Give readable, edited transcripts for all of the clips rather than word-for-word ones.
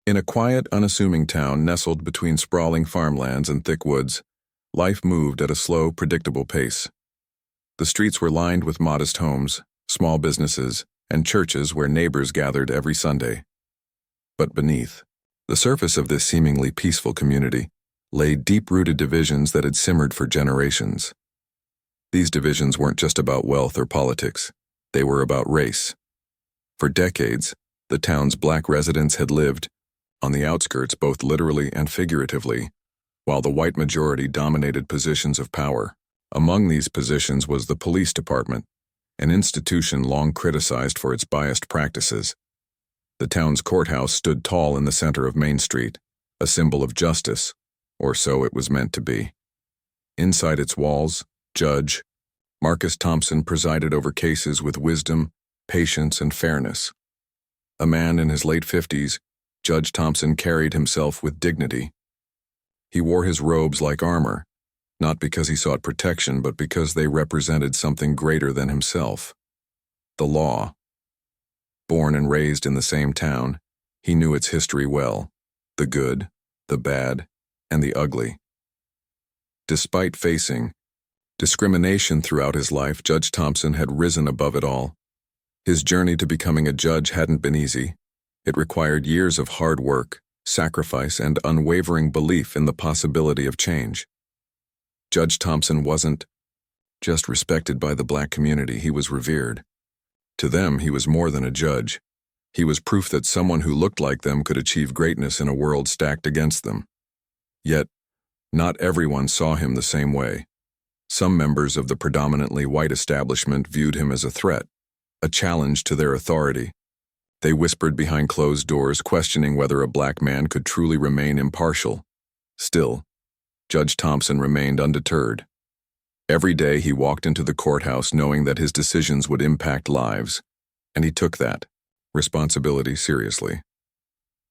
In a quiet, unassuming town nestled between sprawling farmlands and thick woods, life moved at a slow, predictable pace. The streets were lined with modest homes, small businesses, and churches where neighbors gathered every Sunday. But beneath the surface of this seemingly peaceful community lay deep-rooted divisions that had simmered for generations. These divisions weren't just about wealth or politics, they were about race. For decades, the town's black residents had lived on the outskirts both literally and figuratively, while the white majority dominated positions of power. Among these positions was the police department, an institution long criticized for its biased practices. The town's courthouse stood tall in the center of Main Street, a symbol of justice, or so it was meant to be. Inside its walls, Judge Marcus Thompson presided over cases with wisdom, patience, and fairness. A man in his late 50s, Judge Thompson carried himself with dignity. He wore his robes like armor, not because he sought protection, but because they represented something greater than himself: the law. Born and raised in the same town, he knew its history well: the good, the bad, and the ugly. Despite facing discrimination throughout his life, Judge Thompson had risen above it all. His journey to becoming a judge hadn't been easy. It required years of hard work, sacrifice, and unwavering belief in the possibility of change. Judge Thompson wasn't just respected by the black community, he was revered. To them, he was more than a judge. He was proof that someone who looked like them could achieve greatness in a world stacked against them. Yet, not everyone saw him the same way. Some members of the predominantly white establishment viewed him as a threat, a challenge to their authority. They whispered behind closed doors, questioning whether a black man could truly remain impartial. Still, Judge Thompson remained undeterred. Every day he walked into the courthouse knowing that his decisions would impact lives, and he took that responsibility seriously.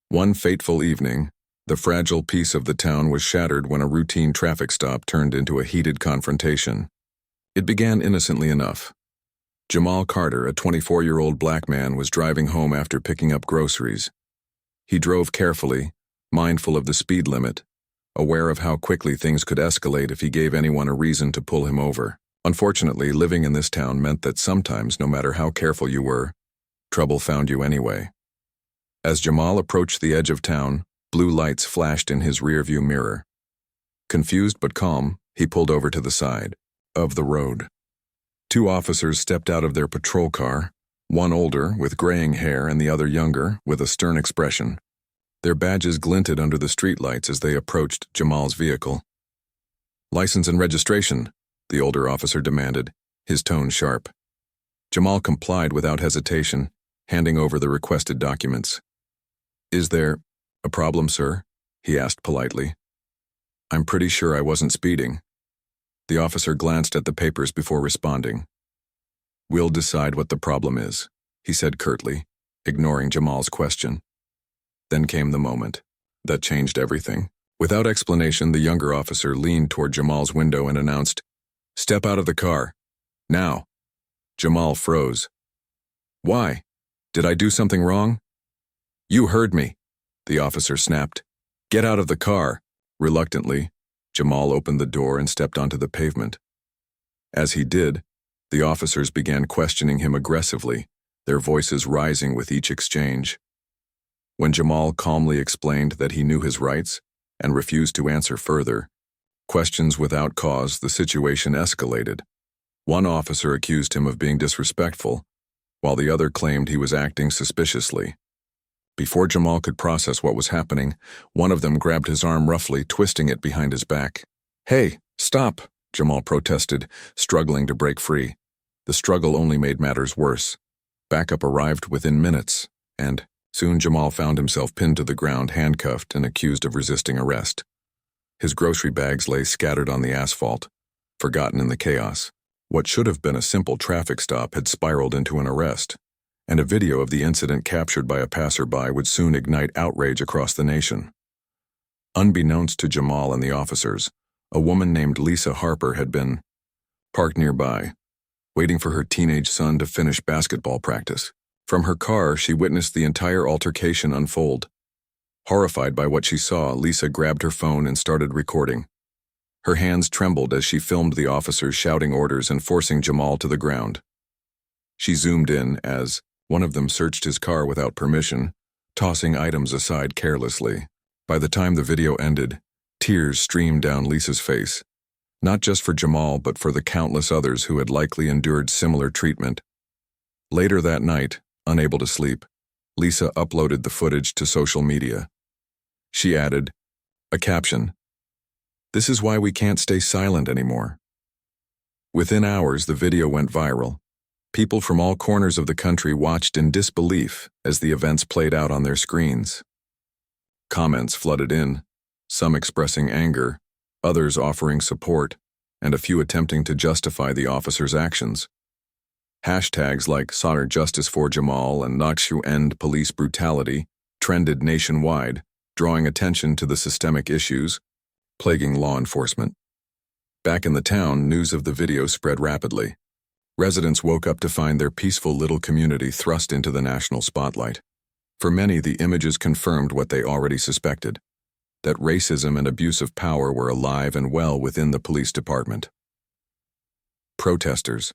One fateful evening, the fragile peace of the town was shattered when a routine traffic stop turned into a heated confrontation. It began innocently enough. Jamal Carter, a 24-year-old black man, was driving home after picking up groceries. He drove carefully, mindful of the speed limit, aware of how quickly things could escalate if he gave anyone a reason to pull him over. Unfortunately, living in this town meant that sometimes, no matter how careful you were, trouble found you anyway. As Jamal approached the edge of town, blue lights flashed in his rearview mirror. Confused but calm, he pulled over to the side of the road. Two officers stepped out of their patrol car, one older, with graying hair, and the other younger, with a stern expression. Their badges glinted under the streetlights as they approached Jamal's vehicle. "License and registration," the older officer demanded, his tone sharp. Jamal complied without hesitation, handing over the requested documents. "Is there a problem, sir?" he asked politely. "I'm pretty sure I wasn't speeding." The officer glanced at the papers before responding. "We'll decide what the problem is," he said curtly, ignoring Jamal's question. Then came the moment that changed everything. Without explanation, the younger officer leaned toward Jamal's window and announced, "Step out of the car. Now." Jamal froze. "Why? Did I do something wrong?" "You heard me," the officer snapped. "Get out of the car." Reluctantly, Jamal opened the door and stepped onto the pavement. As he did, the officers began questioning him aggressively, their voices rising with each exchange. When Jamal calmly explained that he knew his rights and refused to answer further questions without cause, the situation escalated. One officer accused him of being disrespectful, while the other claimed he was acting suspiciously. Before Jamal could process what was happening, one of them grabbed his arm roughly, twisting it behind his back. "Hey, stop!" Jamal protested, struggling to break free. The struggle only made matters worse. Backup arrived within minutes, and soon Jamal found himself pinned to the ground, handcuffed and accused of resisting arrest. His grocery bags lay scattered on the asphalt, forgotten in the chaos. What should have been a simple traffic stop had spiraled into an arrest, and a video of the incident captured by a passerby would soon ignite outrage across the nation. Unbeknownst to Jamal and the officers, a woman named Lisa Harper had been parked nearby, waiting for her teenage son to finish basketball practice. From her car, she witnessed the entire altercation unfold. Horrified by what she saw, Lisa grabbed her phone and started recording. Her hands trembled as she filmed the officers shouting orders and forcing Jamal to the ground. She zoomed in as one of them searched his car without permission, tossing items aside carelessly. By the time the video ended, tears streamed down Lisa's face, not just for Jamal but for the countless others who had likely endured similar treatment. Later that night, unable to sleep, Lisa uploaded the footage to social media. She added a caption, "This is why we can't stay silent anymore." Within hours, the video went viral. People from all corners of the country watched in disbelief as the events played out on their screens. Comments flooded in, some expressing anger, others offering support, and a few attempting to justify the officers' actions. Hashtags like "Sauter Justice for Jamal" and "Nakshu End Police Brutality" trended nationwide, drawing attention to the systemic issues plaguing law enforcement. Back in the town, news of the video spread rapidly. Residents woke up to find their peaceful little community thrust into the national spotlight. For many, the images confirmed what they already suspected, that racism and abuse of power were alive and well within the police department. Protesters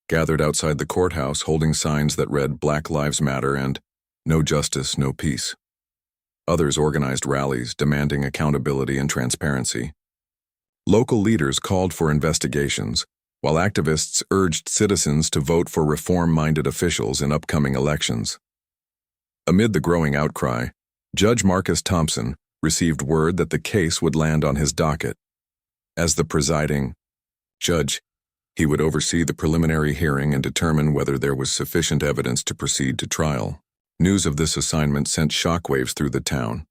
gathered outside the courthouse holding signs that read "Black Lives Matter" and "No Justice, No Peace." Others organized rallies demanding accountability and transparency. Local leaders called for investigations, while activists urged citizens to vote for reform-minded officials in upcoming elections. Amid the growing outcry, Judge Marcus Thompson received word that the case would land on his docket. As the presiding judge, he would oversee the preliminary hearing and determine whether there was sufficient evidence to proceed to trial. News of this assignment sent shockwaves through the town.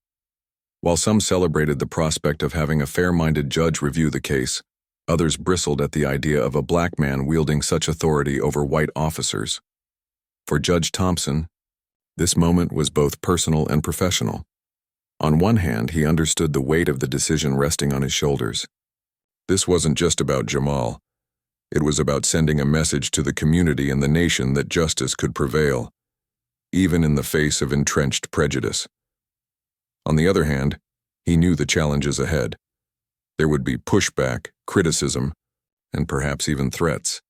While some celebrated the prospect of having a fair-minded judge review the case, others bristled at the idea of a black man wielding such authority over white officers. For Judge Thompson, this moment was both personal and professional. On one hand, he understood the weight of the decision resting on his shoulders. This wasn't just about Jamal. It was about sending a message to the community and the nation that justice could prevail, even in the face of entrenched prejudice. On the other hand, he knew the challenges ahead. There would be pushback, criticism, and perhaps even threats.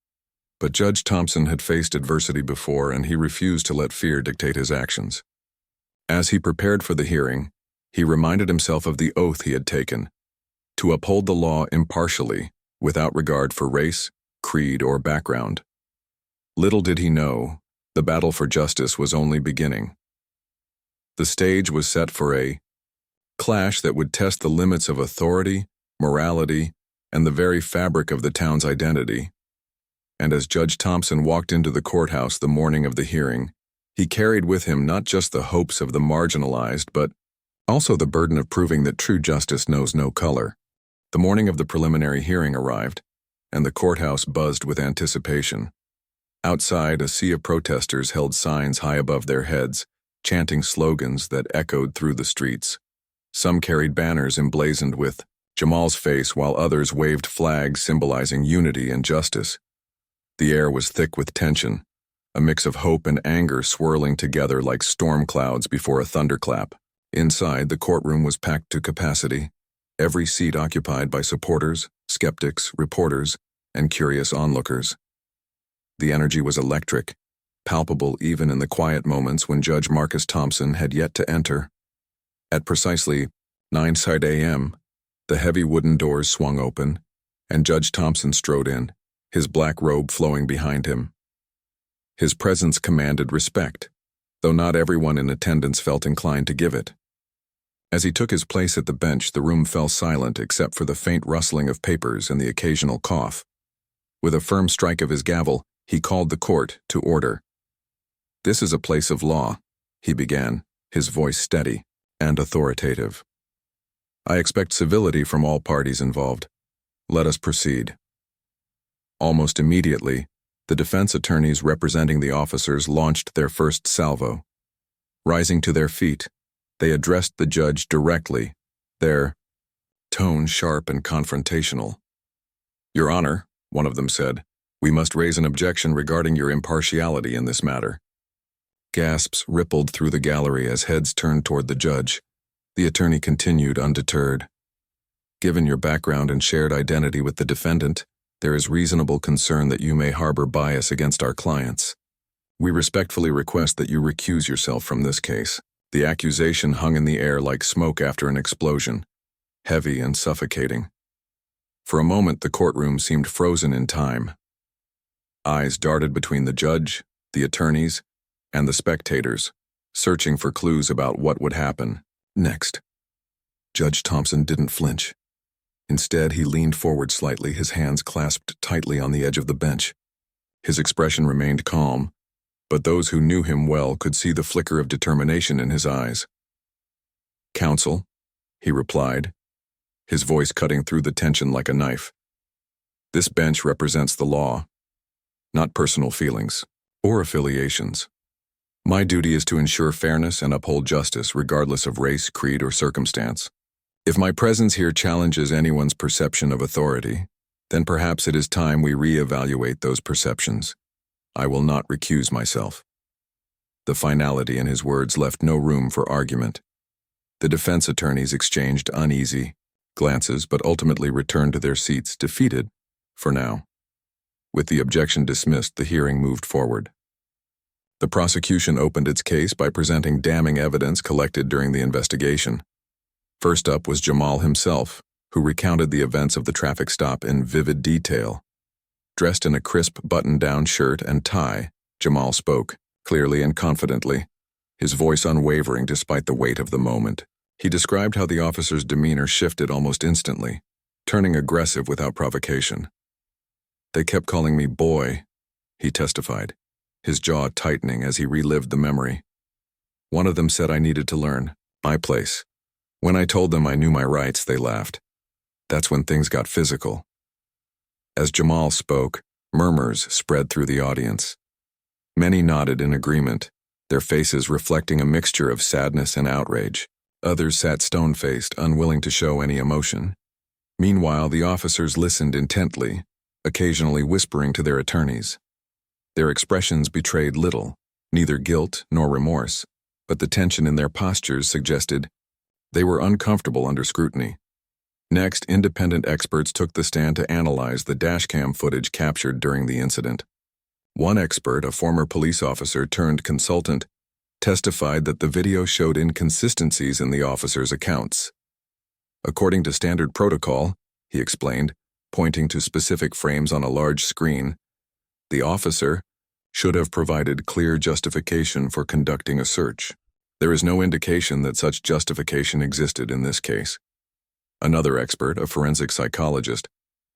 But Judge Thompson had faced adversity before, and he refused to let fear dictate his actions. As he prepared for the hearing, he reminded himself of the oath he had taken, to uphold the law impartially, without regard for race, creed, or background. Little did he know, the battle for justice was only beginning. The stage was set for a clash that would test the limits of authority, morality, and the very fabric of the town's identity. And as Judge Thompson walked into the courthouse the morning of the hearing, he carried with him not just the hopes of the marginalized, but also the burden of proving that true justice knows no color. The morning of the preliminary hearing arrived, and the courthouse buzzed with anticipation. Outside, a sea of protesters held signs high above their heads, chanting slogans that echoed through the streets. Some carried banners emblazoned with Jamal's face, while others waved flags symbolizing unity and justice. The air was thick with tension, a mix of hope and anger swirling together like storm clouds before a thunderclap. Inside, the courtroom was packed to capacity, every seat occupied by supporters, skeptics, reporters, and curious onlookers. The energy was electric, palpable even in the quiet moments when Judge Marcus Thompson had yet to enter. At precisely 9:00 a.m., the heavy wooden doors swung open, and Judge Thompson strode in, his black robe flowing behind him. His presence commanded respect, though not everyone in attendance felt inclined to give it. As he took his place at the bench, the room fell silent except for the faint rustling of papers and the occasional cough. With a firm strike of his gavel, he called the court to order. "This is a place of law," he began, his voice steady and authoritative. "I expect civility from all parties involved. Let us proceed." Almost immediately, the defense attorneys representing the officers launched their first salvo. Rising to their feet, they addressed the judge directly, their tone sharp and confrontational. "Your Honor," one of them said, "we must raise an objection regarding your impartiality in this matter." Gasps rippled through the gallery as heads turned toward the judge. The attorney continued undeterred. Given your background and shared identity with the defendant, there is reasonable concern that you may harbor bias against our clients. We respectfully request that you recuse yourself from this case. The accusation hung in the air like smoke after an explosion, heavy and suffocating. For a moment, the courtroom seemed frozen in time. Eyes darted between the judge, the attorneys, and the spectators, searching for clues about what would happen next. Judge Thompson didn't flinch. Instead, he leaned forward slightly, his hands clasped tightly on the edge of the bench. His expression remained calm, but those who knew him well could see the flicker of determination in his eyes. "Counsel," he replied, his voice cutting through the tension like a knife. "This bench represents the law, not personal feelings or affiliations. My duty is to ensure fairness and uphold justice regardless of race, creed, or circumstance. If my presence here challenges anyone's perception of authority, then perhaps it is time we re-evaluate those perceptions. I will not recuse myself." The finality in his words left no room for argument. The defense attorneys exchanged uneasy glances but ultimately returned to their seats, defeated, for now. With the objection dismissed, the hearing moved forward. The prosecution opened its case by presenting damning evidence collected during the investigation. First up was Jamal himself, who recounted the events of the traffic stop in vivid detail. Dressed in a crisp button-down shirt and tie, Jamal spoke, clearly and confidently, his voice unwavering despite the weight of the moment. He described how the officer's demeanor shifted almost instantly, turning aggressive without provocation. "They kept calling me boy," he testified, his jaw tightening as he relived the memory. "One of them said I needed to learn my place. When I told them I knew my rights, they laughed. That's when things got physical." As Jamal spoke, murmurs spread through the audience. Many nodded in agreement, their faces reflecting a mixture of sadness and outrage. Others sat stone-faced, unwilling to show any emotion. Meanwhile, the officers listened intently, occasionally whispering to their attorneys. Their expressions betrayed little, neither guilt nor remorse, but the tension in their postures suggested they were uncomfortable under scrutiny. Next, independent experts took the stand to analyze the dashcam footage captured during the incident. One expert, a former police officer turned consultant, testified that the video showed inconsistencies in the officer's accounts. According to standard protocol, he explained, pointing to specific frames on a large screen, the officer should have provided clear justification for conducting a search. There is no indication that such justification existed in this case. Another expert, a forensic psychologist,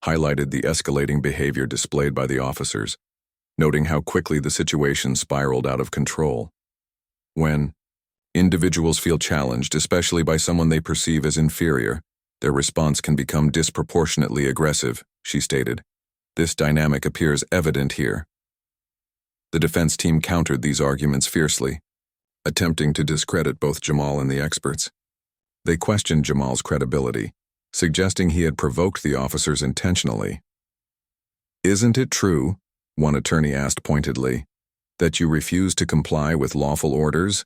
highlighted the escalating behavior displayed by the officers, noting how quickly the situation spiraled out of control. When individuals feel challenged, especially by someone they perceive as inferior, their response can become disproportionately aggressive, she stated. This dynamic appears evident here. The defense team countered these arguments fiercely, attempting to discredit both Jamal and the experts. They questioned Jamal's credibility, suggesting he had provoked the officers intentionally. "Isn't it true," one attorney asked pointedly, "that you refuse to comply with lawful orders?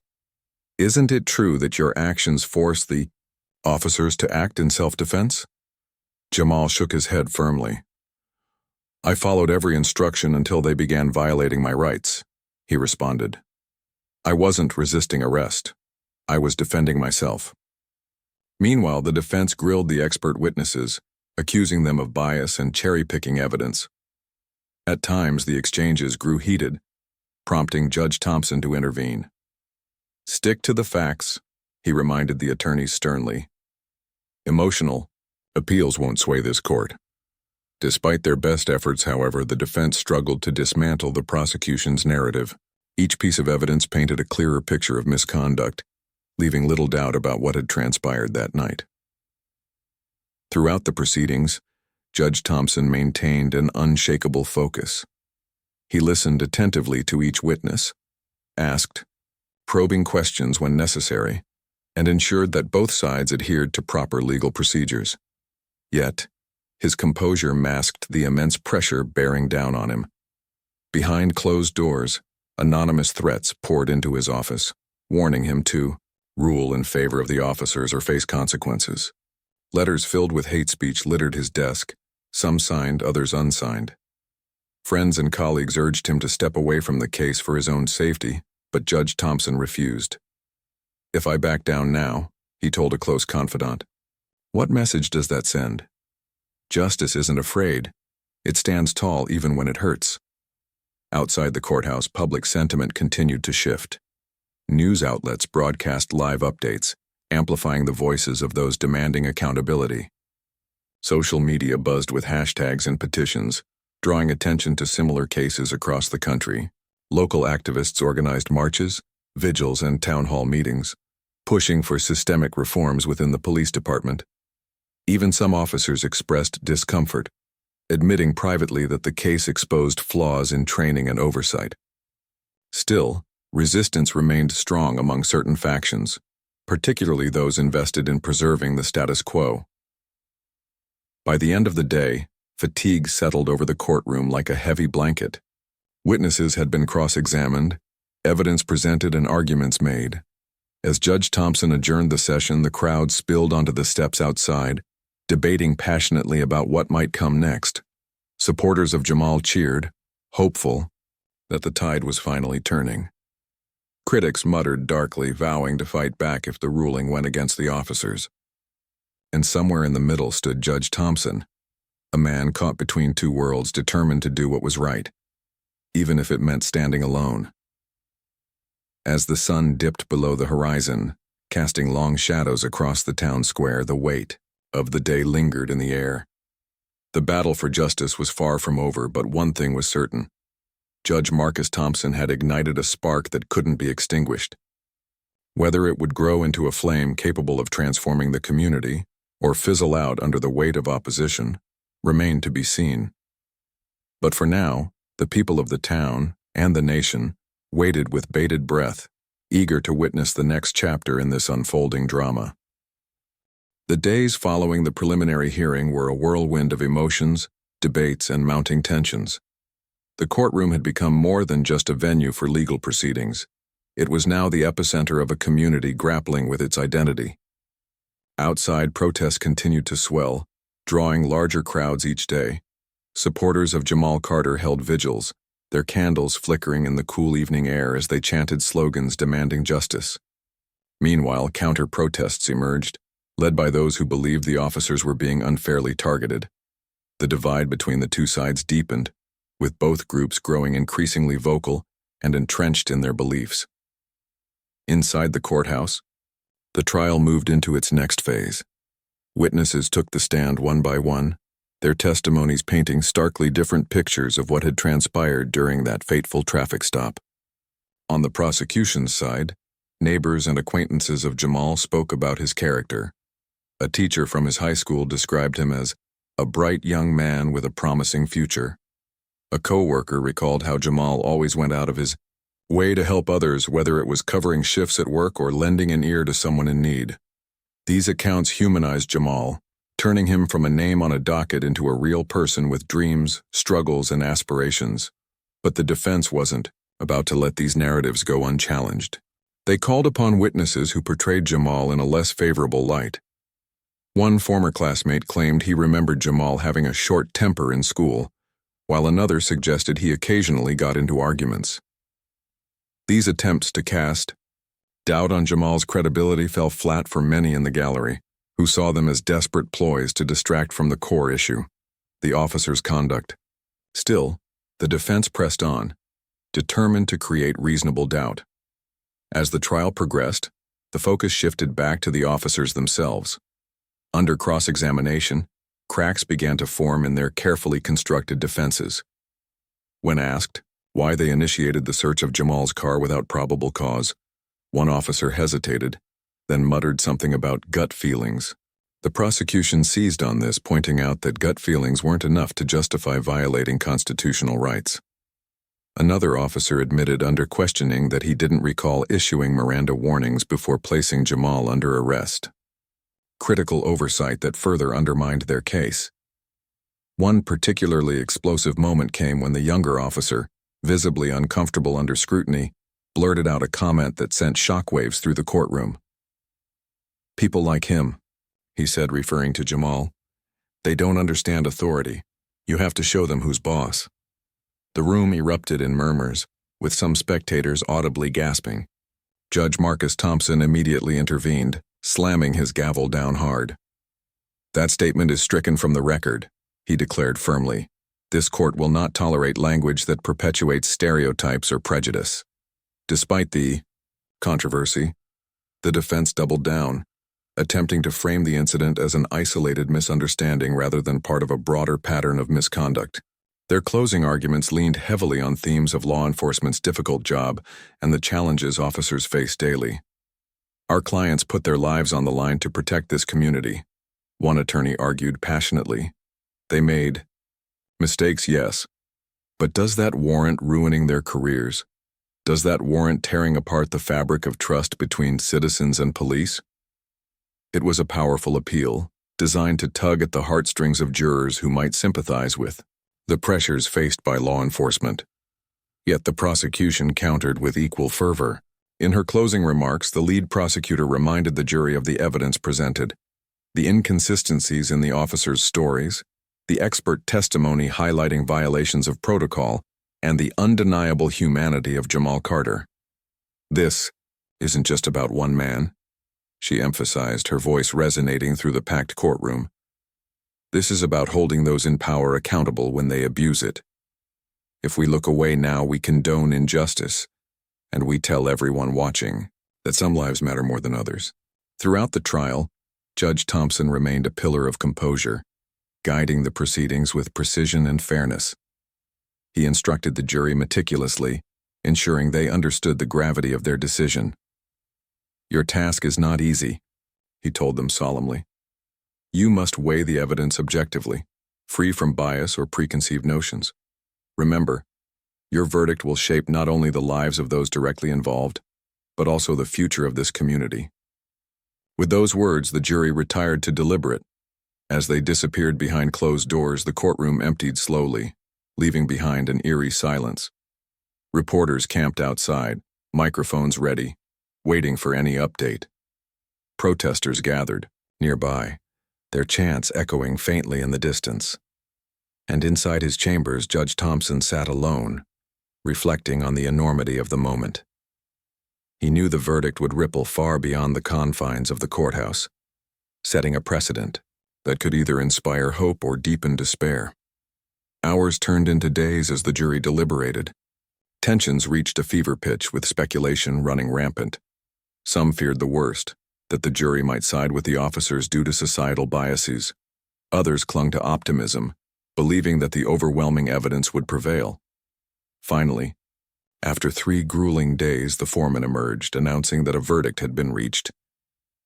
Isn't it true that your actions force the officers to act in self-defense?" Jamal shook his head firmly. "I followed every instruction until they began violating my rights," he responded. "I wasn't resisting arrest. I was defending myself." Meanwhile, the defense grilled the expert witnesses, accusing them of bias and cherry-picking evidence. At times, the exchanges grew heated, prompting Judge Thompson to intervene. "Stick to the facts," he reminded the attorneys sternly. "Emotional appeals won't sway this court." Despite their best efforts, however, the defense struggled to dismantle the prosecution's narrative. Each piece of evidence painted a clearer picture of misconduct, leaving little doubt about what had transpired that night. Throughout the proceedings, Judge Thompson maintained an unshakable focus. He listened attentively to each witness, asked probing questions when necessary, and ensured that both sides adhered to proper legal procedures. Yet, his composure masked the immense pressure bearing down on him. Behind closed doors, anonymous threats poured into his office, warning him to rule in favor of the officers, or face consequences. Letters filled with hate speech littered his desk, some signed, others unsigned. Friends and colleagues urged him to step away from the case for his own safety, but Judge Thompson refused. "If I back down now," he told a close confidant, "what message does that send? Justice isn't afraid. It stands tall even when it hurts." Outside the courthouse, public sentiment continued to shift. News outlets broadcast live updates, amplifying the voices of those demanding accountability. Social media buzzed with hashtags and petitions, drawing attention to similar cases across the country. Local activists organized marches, vigils, and town hall meetings, pushing for systemic reforms within the police department. Even some officers expressed discomfort, admitting privately that the case exposed flaws in training and oversight. Still, resistance remained strong among certain factions, particularly those invested in preserving the status quo. By the end of the day, fatigue settled over the courtroom like a heavy blanket. Witnesses had been cross-examined, evidence presented, and arguments made. As Judge Thompson adjourned the session, the crowd spilled onto the steps outside, debating passionately about what might come next. Supporters of Jamal cheered, hopeful that the tide was finally turning. Critics muttered darkly, vowing to fight back if the ruling went against the officers. And somewhere in the middle stood Judge Thompson, a man caught between two worlds, determined to do what was right, even if it meant standing alone. As the sun dipped below the horizon, casting long shadows across the town square, the weight of the day lingered in the air. The battle for justice was far from over, but one thing was certain. Judge Marcus Thompson had ignited a spark that couldn't be extinguished. Whether it would grow into a flame capable of transforming the community, or fizzle out under the weight of opposition, remained to be seen. But for now, the people of the town and the nation waited with bated breath, eager to witness the next chapter in this unfolding drama. The days following the preliminary hearing were a whirlwind of emotions, debates, and mounting tensions. The courtroom had become more than just a venue for legal proceedings. It was now the epicenter of a community grappling with its identity. Outside, protests continued to swell, drawing larger crowds each day. Supporters of Jamal Carter held vigils, their candles flickering in the cool evening air as they chanted slogans demanding justice. Meanwhile, counter-protests emerged, led by those who believed the officers were being unfairly targeted. The divide between the two sides deepened, with both groups growing increasingly vocal and entrenched in their beliefs. Inside the courthouse, the trial moved into its next phase. Witnesses took the stand one by one, their testimonies painting starkly different pictures of what had transpired during that fateful traffic stop. On the prosecution's side, neighbors and acquaintances of Jamal spoke about his character. A teacher from his high school described him as a bright young man with a promising future. A co-worker recalled how Jamal always went out of his way to help others, whether it was covering shifts at work or lending an ear to someone in need. These accounts humanized Jamal, turning him from a name on a docket into a real person with dreams, struggles, and aspirations. But the defense wasn't about to let these narratives go unchallenged. They called upon witnesses who portrayed Jamal in a less favorable light. One former classmate claimed he remembered Jamal having a short temper in school, while another suggested he occasionally got into arguments. These attempts to cast doubt on Jamal's credibility fell flat for many in the gallery, who saw them as desperate ploys to distract from the core issue, the officer's conduct. Still, the defense pressed on, determined to create reasonable doubt. As the trial progressed, the focus shifted back to the officers themselves. Under cross-examination, cracks began to form in their carefully constructed defenses. When asked why they initiated the search of Jamal's car without probable cause, one officer hesitated, then muttered something about gut feelings. The prosecution seized on this, pointing out that gut feelings weren't enough to justify violating constitutional rights. Another officer admitted under questioning that he didn't recall issuing Miranda warnings before placing Jamal under arrest. Critical oversight that further undermined their case. One particularly explosive moment came when the younger officer, visibly uncomfortable under scrutiny, blurted out a comment that sent shockwaves through the courtroom. People like him, he said, referring to Jamal. They don't understand authority. You have to show them who's boss. The room erupted in murmurs, with some spectators audibly gasping. Judge Marcus Thompson immediately intervened, slamming his gavel down hard. That statement is stricken from the record, he declared firmly. This court will not tolerate language that perpetuates stereotypes or prejudice. Despite the controversy, the defense doubled down, attempting to frame the incident as an isolated misunderstanding rather than part of a broader pattern of misconduct. Their closing arguments leaned heavily on themes of law enforcement's difficult job and the challenges officers face daily. Our clients put their lives on the line to protect this community, one attorney argued passionately. They made mistakes, yes, but does that warrant ruining their careers? Does that warrant tearing apart the fabric of trust between citizens and police? It was a powerful appeal, designed to tug at the heartstrings of jurors who might sympathize with the pressures faced by law enforcement. Yet the prosecution countered with equal fervor. In her closing remarks, the lead prosecutor reminded the jury of the evidence presented, the inconsistencies in the officers' stories, the expert testimony highlighting violations of protocol, and the undeniable humanity of Jamal Carter. This isn't just about one man, she emphasized, her voice resonating through the packed courtroom. This is about holding those in power accountable when they abuse it. If we look away now, we condone injustice, and we tell everyone watching that some lives matter more than others. Throughout the trial, Judge Thompson remained a pillar of composure, guiding the proceedings with precision and fairness. He instructed the jury meticulously, ensuring they understood the gravity of their decision. Your task is not easy, he told them solemnly. You must weigh the evidence objectively, free from bias or preconceived notions. Remember, your verdict will shape not only the lives of those directly involved, but also the future of this community. With those words, the jury retired to deliberate. As they disappeared behind closed doors, the courtroom emptied slowly, leaving behind an eerie silence. Reporters camped outside, microphones ready, waiting for any update. Protesters gathered nearby, their chants echoing faintly in the distance. And inside his chambers, Judge Thompson sat alone, reflecting on the enormity of the moment. He knew the verdict would ripple far beyond the confines of the courthouse, setting a precedent that could either inspire hope or deepen despair. Hours turned into days as the jury deliberated. Tensions reached a fever pitch, with speculation running rampant. Some feared the worst, that the jury might side with the officers due to societal biases. Others clung to optimism, believing that the overwhelming evidence would prevail. Finally, after 3 grueling days, the foreman emerged, announcing that a verdict had been reached.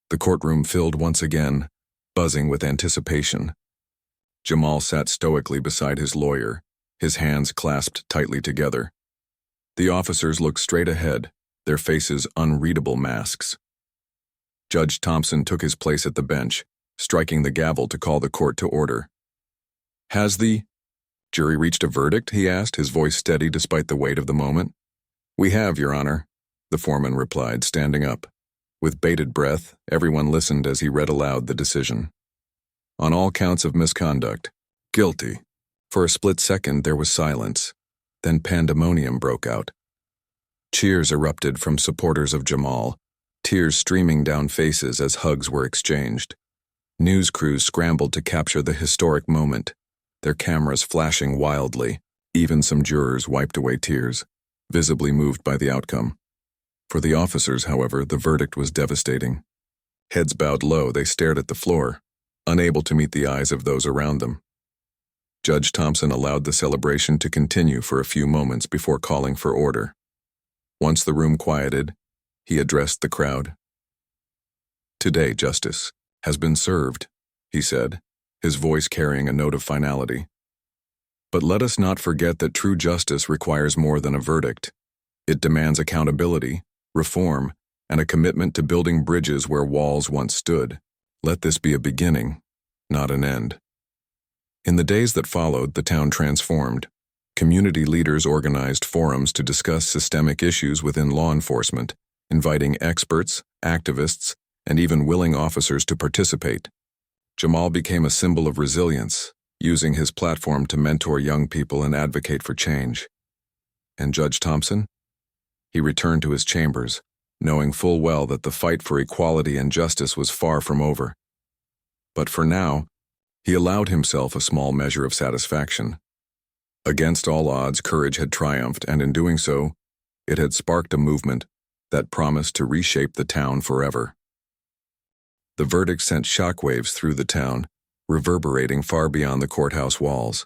The courtroom filled once again, buzzing with anticipation. Jamal sat stoically beside his lawyer, his hands clasped tightly together. The officers looked straight ahead, their faces unreadable masks. Judge Thompson took his place at the bench, striking the gavel to call the court to order. Has the jury reached a verdict? He asked, his voice steady despite the weight of the moment. We have, Your Honor, the foreman replied, standing up. With bated breath, everyone listened as he read aloud the decision. On all counts of misconduct, guilty. For a split second there was silence. Then pandemonium broke out. Cheers erupted from supporters of Jamal, tears streaming down faces as hugs were exchanged. News crews scrambled to capture the historic moment, their cameras flashing wildly. Even some jurors wiped away tears, visibly moved by the outcome. For the officers, however, the verdict was devastating. Heads bowed low, they stared at the floor, unable to meet the eyes of those around them. Judge Thompson allowed the celebration to continue for a few moments before calling for order. Once the room quieted, he addressed the crowd. Today, justice has been served, he said, his voice carrying a note of finality. But let us not forget that true justice requires more than a verdict. It demands accountability, reform, and a commitment to building bridges where walls once stood. Let this be a beginning, not an end. In the days that followed, the town transformed. Community leaders organized forums to discuss systemic issues within law enforcement, inviting experts, activists, and even willing officers to participate. Jamal became a symbol of resilience, using his platform to mentor young people and advocate for change. And Judge Thompson? He returned to his chambers, knowing full well that the fight for equality and justice was far from over. But for now, he allowed himself a small measure of satisfaction. Against all odds, courage had triumphed, and in doing so, it had sparked a movement that promised to reshape the town forever. The verdict sent shockwaves through the town, reverberating far beyond the courthouse walls.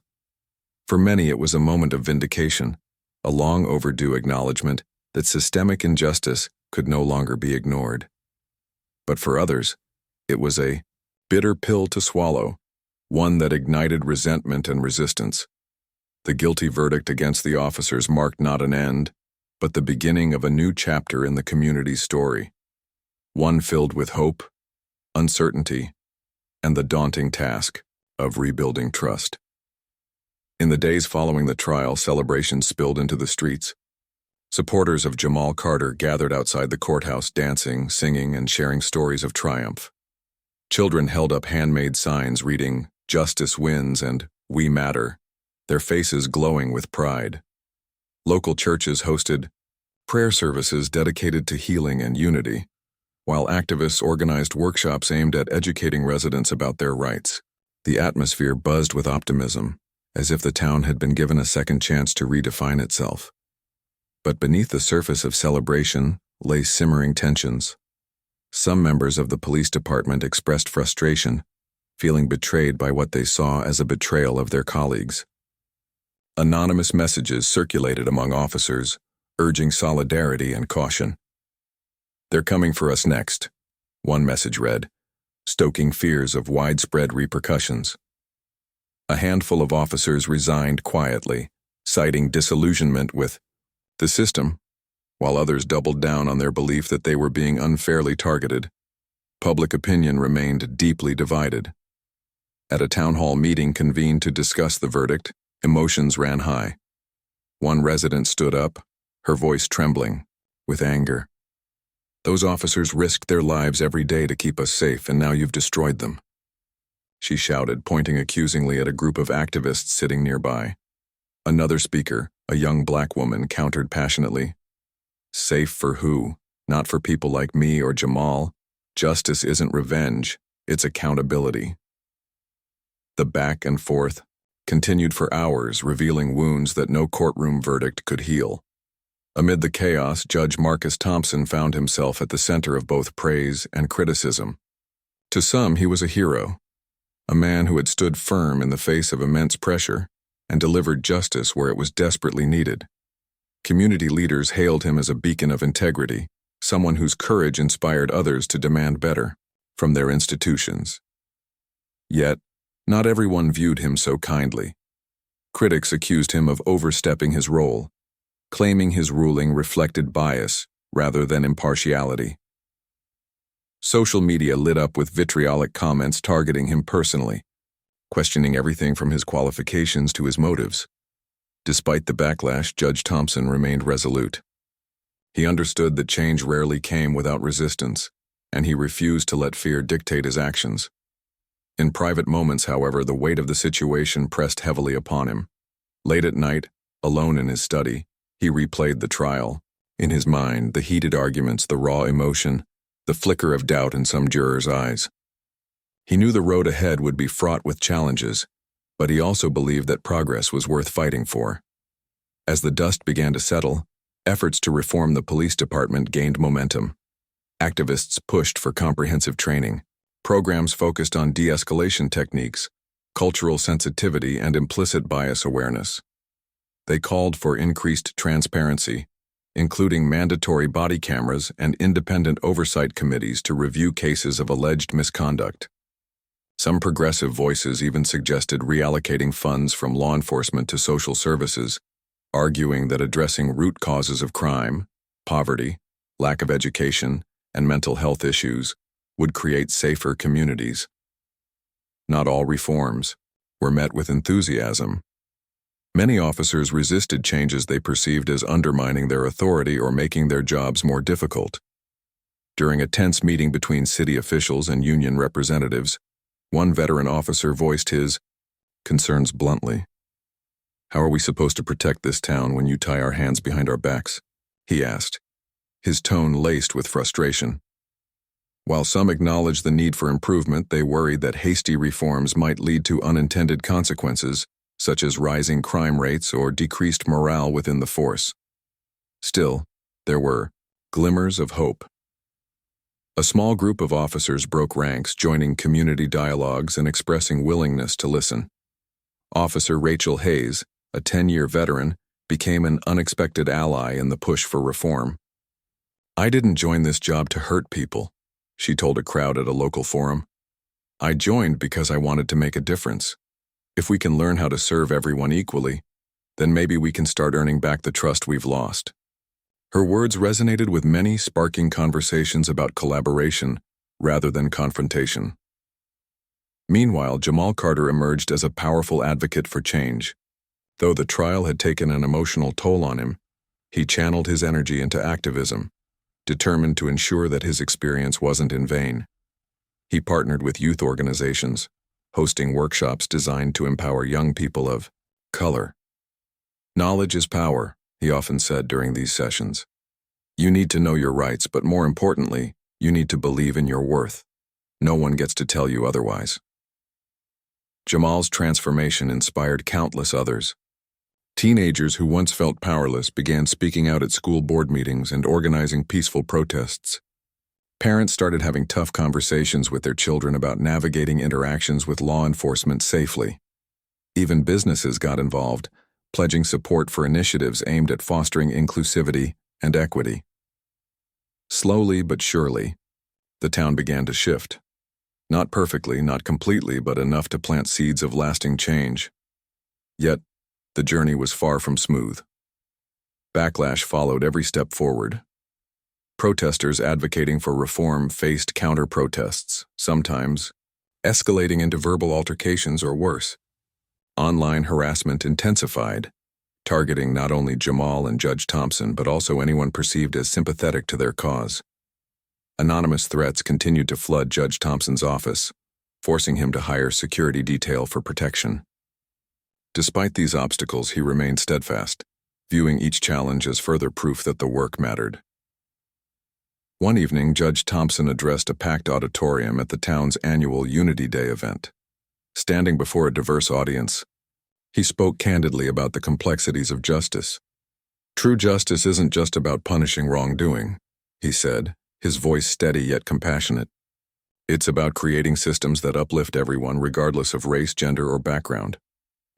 For many, it was a moment of vindication, a long overdue acknowledgement that systemic injustice could no longer be ignored. But for others, it was a bitter pill to swallow, one that ignited resentment and resistance. The guilty verdict against the officers marked not an end, but the beginning of a new chapter in the community's story, one filled with hope, uncertainty, and the daunting task of rebuilding trust. In the days following the trial, celebrations spilled into the streets. Supporters of Jamal Carter gathered outside the courthouse, dancing, singing, and sharing stories of triumph. Children held up handmade signs reading, "Justice wins" and "We matter," their faces glowing with pride. Local churches hosted prayer services dedicated to healing and unity, while activists organized workshops aimed at educating residents about their rights. The atmosphere buzzed with optimism, as if the town had been given a second chance to redefine itself. But beneath the surface of celebration lay simmering tensions. Some members of the police department expressed frustration, feeling betrayed by what they saw as a betrayal of their colleagues. Anonymous messages circulated among officers, urging solidarity and caution. "They're coming for us next," one message read, stoking fears of widespread repercussions. A handful of officers resigned quietly, citing disillusionment with the system, while others doubled down on their belief that they were being unfairly targeted. Public opinion remained deeply divided. At a town hall meeting convened to discuss the verdict, emotions ran high. One resident stood up, her voice trembling with anger. "Those officers risked their lives every day to keep us safe, and now you've destroyed them," she shouted, pointing accusingly at a group of activists sitting nearby. Another speaker, a young black woman, countered passionately, "Safe for who? Not for people like me or Jamal. Justice isn't revenge, it's accountability." The back and forth continued for hours, revealing wounds that no courtroom verdict could heal. Amid the chaos, Judge Marcus Thompson found himself at the center of both praise and criticism. To some, he was a hero, a man who had stood firm in the face of immense pressure and delivered justice where it was desperately needed. Community leaders hailed him as a beacon of integrity, someone whose courage inspired others to demand better from their institutions. Yet, not everyone viewed him so kindly. Critics accused him of overstepping his role, claiming his ruling reflected bias rather than impartiality. Social media lit up with vitriolic comments targeting him personally, questioning everything from his qualifications to his motives. Despite the backlash, Judge Thompson remained resolute. He understood that change rarely came without resistance, and he refused to let fear dictate his actions. In private moments, however, the weight of the situation pressed heavily upon him. Late at night, alone in his study, he replayed the trial. In his mind, the heated arguments, the raw emotion, the flicker of doubt in some jurors' eyes. He knew the road ahead would be fraught with challenges, but he also believed that progress was worth fighting for. As the dust began to settle, efforts to reform the police department gained momentum. Activists pushed for comprehensive training. Programs focused on de-escalation techniques, cultural sensitivity, and implicit bias awareness. They called for increased transparency, including mandatory body cameras and independent oversight committees to review cases of alleged misconduct. Some progressive voices even suggested reallocating funds from law enforcement to social services, arguing that addressing root causes of crime, poverty, lack of education, and mental health issues would create safer communities. Not all reforms were met with enthusiasm. Many officers resisted changes they perceived as undermining their authority or making their jobs more difficult. During a tense meeting between city officials and union representatives, one veteran officer voiced his concerns bluntly. "How are we supposed to protect this town when you tie our hands behind our backs?" he asked, his tone laced with frustration. While some acknowledged the need for improvement, they worried that hasty reforms might lead to unintended consequences, such as rising crime rates or decreased morale within the force. Still, there were glimmers of hope. A small group of officers broke ranks, joining community dialogues and expressing willingness to listen. Officer Rachel Hayes, a 10-year veteran, became an unexpected ally in the push for reform. "I didn't join this job to hurt people," she told a crowd at a local forum. "I joined because I wanted to make a difference. If we can learn how to serve everyone equally, then maybe we can start earning back the trust we've lost." Her words resonated with many, sparking conversations about collaboration rather than confrontation. Meanwhile, Jamal Carter emerged as a powerful advocate for change. Though the trial had taken an emotional toll on him, he channeled his energy into activism, determined to ensure that his experience wasn't in vain. He partnered with youth organizations, hosting workshops designed to empower young people of color. "Knowledge is power," he often said during these sessions. "You need to know your rights, but more importantly, you need to believe in your worth. No one gets to tell you otherwise." Jamal's transformation inspired countless others. Teenagers who once felt powerless began speaking out at school board meetings and organizing peaceful protests. Parents started having tough conversations with their children about navigating interactions with law enforcement safely. Even businesses got involved, pledging support for initiatives aimed at fostering inclusivity and equity. Slowly but surely, the town began to shift. Not perfectly, not completely, but enough to plant seeds of lasting change. Yet, the journey was far from smooth. Backlash followed every step forward. Protesters advocating for reform faced counter-protests, sometimes escalating into verbal altercations or worse. Online harassment intensified, targeting not only Jamal and Judge Thompson but also anyone perceived as sympathetic to their cause. Anonymous threats continued to flood Judge Thompson's office, forcing him to hire security detail for protection. Despite these obstacles, he remained steadfast, viewing each challenge as further proof that the work mattered. One evening, Judge Thompson addressed a packed auditorium at the town's annual Unity Day event. Standing before a diverse audience, he spoke candidly about the complexities of justice. "True justice isn't just about punishing wrongdoing," he said, his voice steady yet compassionate. "It's about creating systems that uplift everyone regardless of race, gender, or background.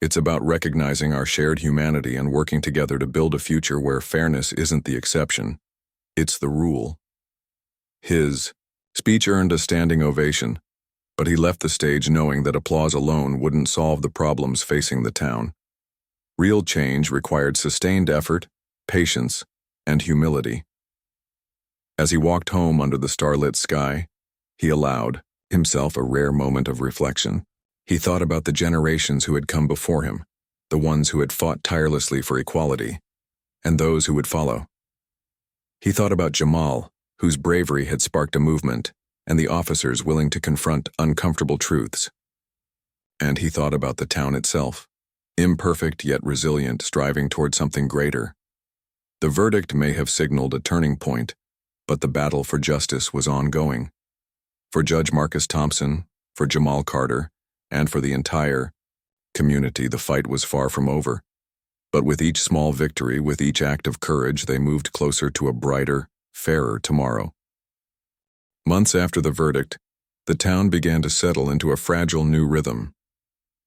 It's about recognizing our shared humanity and working together to build a future where fairness isn't the exception, it's the rule." His speech earned a standing ovation, but he left the stage knowing that applause alone wouldn't solve the problems facing the town. Real change required sustained effort, patience, and humility. As he walked home under the starlit sky, he allowed himself a rare moment of reflection. He thought about the generations who had come before him, the ones who had fought tirelessly for equality, and those who would follow. He thought about Jamal, whose bravery had sparked a movement, and the officers willing to confront uncomfortable truths. And he thought about the town itself, imperfect yet resilient, striving toward something greater. The verdict may have signaled a turning point, but the battle for justice was ongoing. For Judge Marcus Thompson, for Jamal Carter, and for the entire community, the fight was far from over. But with each small victory, with each act of courage, they moved closer to a brighter, fairer tomorrow. Months after the verdict, the town began to settle into a fragile new rhythm.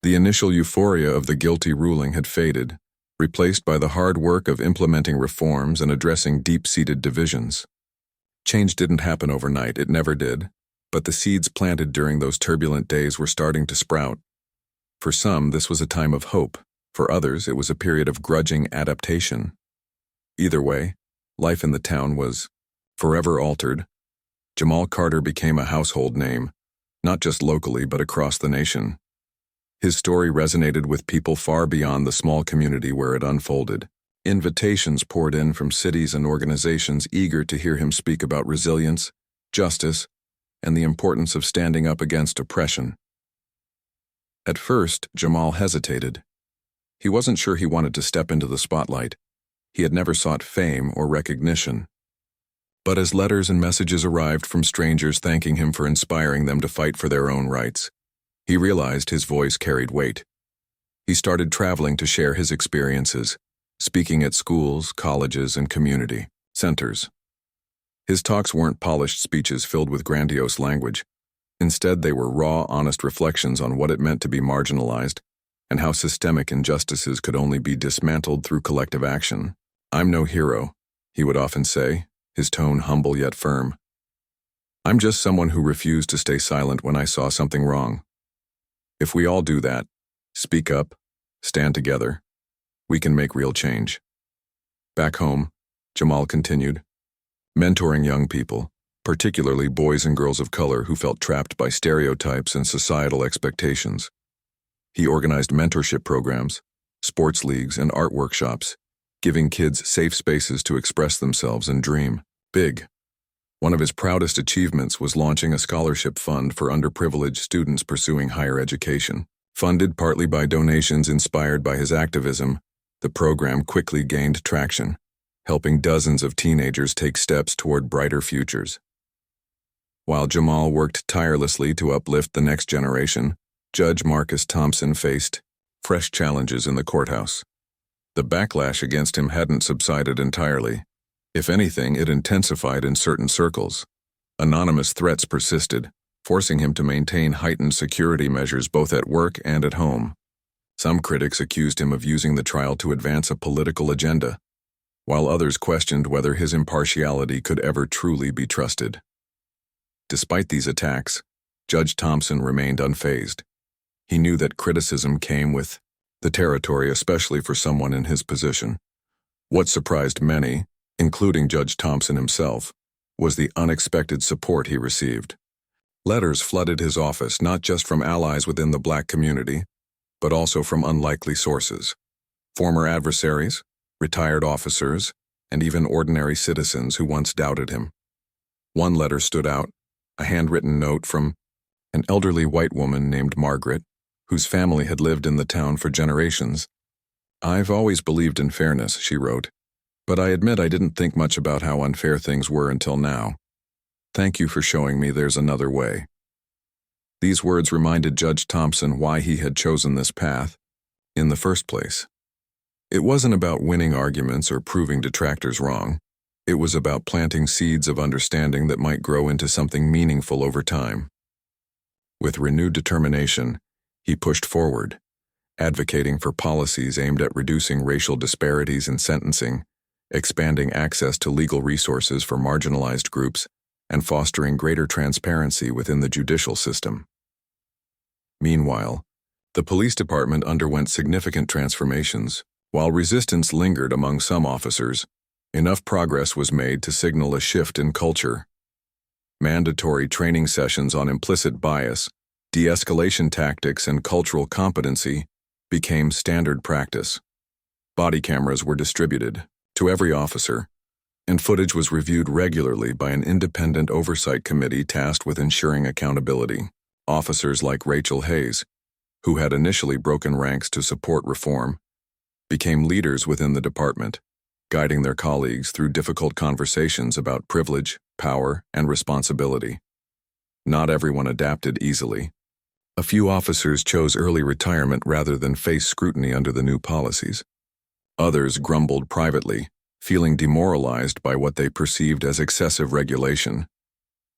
The initial euphoria of the guilty ruling had faded, replaced by the hard work of implementing reforms and addressing deep-seated divisions. Change didn't happen overnight, it never did, but the seeds planted during those turbulent days were starting to sprout. For some, this was a time of hope. For others, it was a period of grudging adaptation. Either way, life in the town was forever altered. Jamal Carter became a household name, not just locally but across the nation. His story resonated with people far beyond the small community where it unfolded. Invitations poured in from cities and organizations eager to hear him speak about resilience, justice, and the importance of standing up against oppression. At first, Jamal hesitated. He wasn't sure he wanted to step into the spotlight. He had never sought fame or recognition. But as letters and messages arrived from strangers thanking him for inspiring them to fight for their own rights, he realized his voice carried weight. He started traveling to share his experiences, speaking at schools, colleges, and community centers. His talks weren't polished speeches filled with grandiose language. Instead, they were raw, honest reflections on what it meant to be marginalized and how systemic injustices could only be dismantled through collective action. "I'm no hero," he would often say, his tone humble yet firm. "I'm just someone who refused to stay silent when I saw something wrong. If we all do that, speak up, stand together, we can make real change." Back home, Jamal continued, mentoring young people, particularly boys and girls of color who felt trapped by stereotypes and societal expectations. He organized mentorship programs, sports leagues, and art workshops, giving kids safe spaces to express themselves and dream big. One of his proudest achievements was launching a scholarship fund for underprivileged students pursuing higher education. Funded partly by donations inspired by his activism, the program quickly gained traction, helping dozens of teenagers take steps toward brighter futures. While Jamal worked tirelessly to uplift the next generation, Judge Marcus Thompson faced fresh challenges in the courthouse. The backlash against him hadn't subsided entirely. If anything, it intensified in certain circles. Anonymous threats persisted, forcing him to maintain heightened security measures both at work and at home. Some critics accused him of using the trial to advance a political agenda, while others questioned whether his impartiality could ever truly be trusted. Despite these attacks, Judge Thompson remained unfazed. He knew that criticism came with the territory, especially for someone in his position. What surprised many, including Judge Thompson himself, was the unexpected support he received. Letters flooded his office not just from allies within the Black community, but also from unlikely sources: former adversaries, retired officers, and even ordinary citizens who once doubted him. One letter stood out, a handwritten note from an elderly white woman named Margaret, whose family had lived in the town for generations. "I've always believed in fairness," she wrote, "but I admit I didn't think much about how unfair things were until now. Thank you for showing me there's another way." These words reminded Judge Thompson why he had chosen this path in the first place. It wasn't about winning arguments or proving detractors wrong. It was about planting seeds of understanding that might grow into something meaningful over time. With renewed determination, he pushed forward, advocating for policies aimed at reducing racial disparities in sentencing, expanding access to legal resources for marginalized groups, and fostering greater transparency within the judicial system. Meanwhile, the police department underwent significant transformations. While resistance lingered among some officers, enough progress was made to signal a shift in culture. Mandatory training sessions on implicit bias, de-escalation tactics, and cultural competency became standard practice. Body cameras were distributed to every officer, and footage was reviewed regularly by an independent oversight committee tasked with ensuring accountability. Officers like Rachel Hayes, who had initially broken ranks to support reform, became leaders within the department, guiding their colleagues through difficult conversations about privilege, power, and responsibility. Not everyone adapted easily. A few officers chose early retirement rather than face scrutiny under the new policies. Others grumbled privately, feeling demoralized by what they perceived as excessive regulation.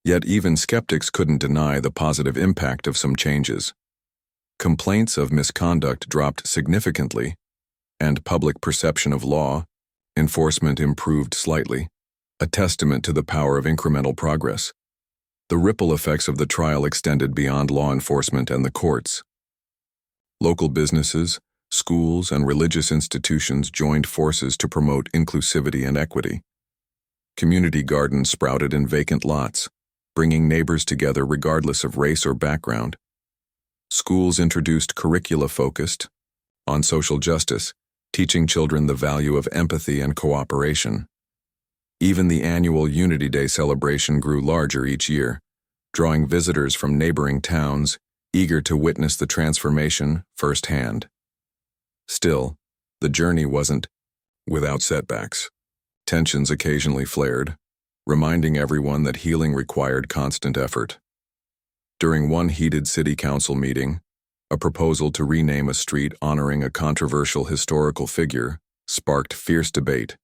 Yet even skeptics couldn't deny the positive impact of some changes. Complaints of misconduct dropped significantly, and public perception of law enforcement improved slightly, a testament to the power of incremental progress. The ripple effects of the trial extended beyond law enforcement and the courts. Local businesses, schools, and religious institutions joined forces to promote inclusivity and equity. Community gardens sprouted in vacant lots, bringing neighbors together regardless of race or background. Schools introduced curricula focused on social justice, teaching children the value of empathy and cooperation. Even the annual Unity Day celebration grew larger each year, drawing visitors from neighboring towns, eager to witness the transformation firsthand. Still, the journey wasn't without setbacks. Tensions occasionally flared, reminding everyone that healing required constant effort. During one heated city council meeting, a proposal to rename a street honoring a controversial historical figure sparked fierce debate.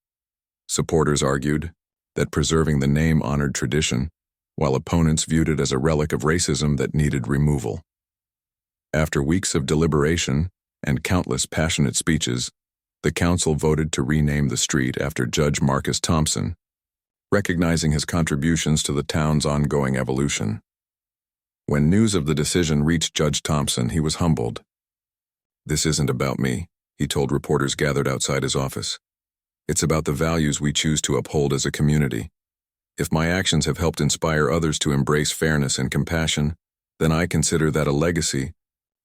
Supporters argued that preserving the name honored tradition, while opponents viewed it as a relic of racism that needed removal. After weeks of deliberation and countless passionate speeches, the council voted to rename the street after Judge Marcus Thompson, recognizing his contributions to the town's ongoing evolution. When news of the decision reached Judge Thompson, he was humbled. "This isn't about me," he told reporters gathered outside his office. "It's about the values we choose to uphold as a community. If my actions have helped inspire others to embrace fairness and compassion, then I consider that a legacy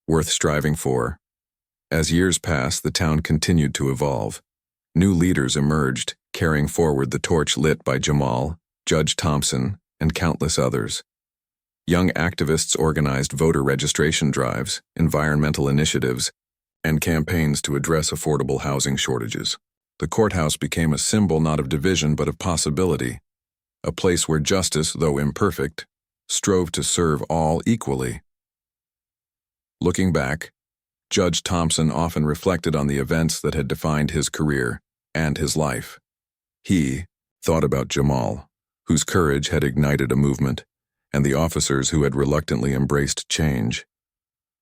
worth striving for." As years passed, the town continued to evolve. New leaders emerged, carrying forward the torch lit by Jamal, Judge Thompson, and countless others. Young activists organized voter registration drives, environmental initiatives, and campaigns to address affordable housing shortages. The courthouse became a symbol not of division but of possibility, a place where justice, though imperfect, strove to serve all equally. Looking back, Judge Thompson often reflected on the events that had defined his career and his life. He thought about Jamal, whose courage had ignited a movement, and the officers who had reluctantly embraced change.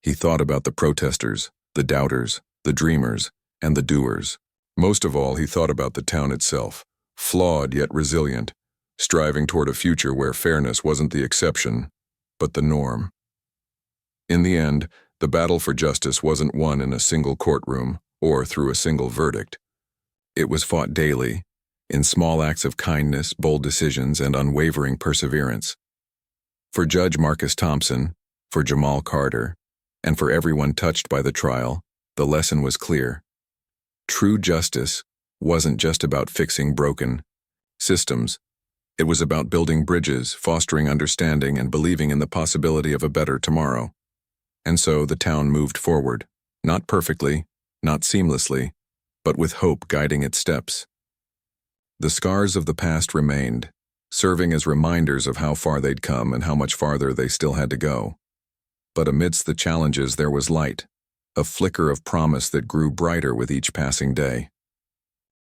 He thought about the protesters, the doubters, the dreamers, and the doers. Most of all, he thought about the town itself, flawed yet resilient, striving toward a future where fairness wasn't the exception, but the norm. In the end, the battle for justice wasn't won in a single courtroom or through a single verdict. It was fought daily, in small acts of kindness, bold decisions, and unwavering perseverance. For Judge Marcus Thompson, for Jamal Carter, and for everyone touched by the trial, the lesson was clear. True justice wasn't just about fixing broken systems. It was about building bridges, fostering understanding, and believing in the possibility of a better tomorrow. And so the town moved forward, not perfectly, not seamlessly, but with hope guiding its steps. The scars of the past remained, serving as reminders of how far they'd come and how much farther they still had to go. But amidst the challenges there was light, a flicker of promise that grew brighter with each passing day.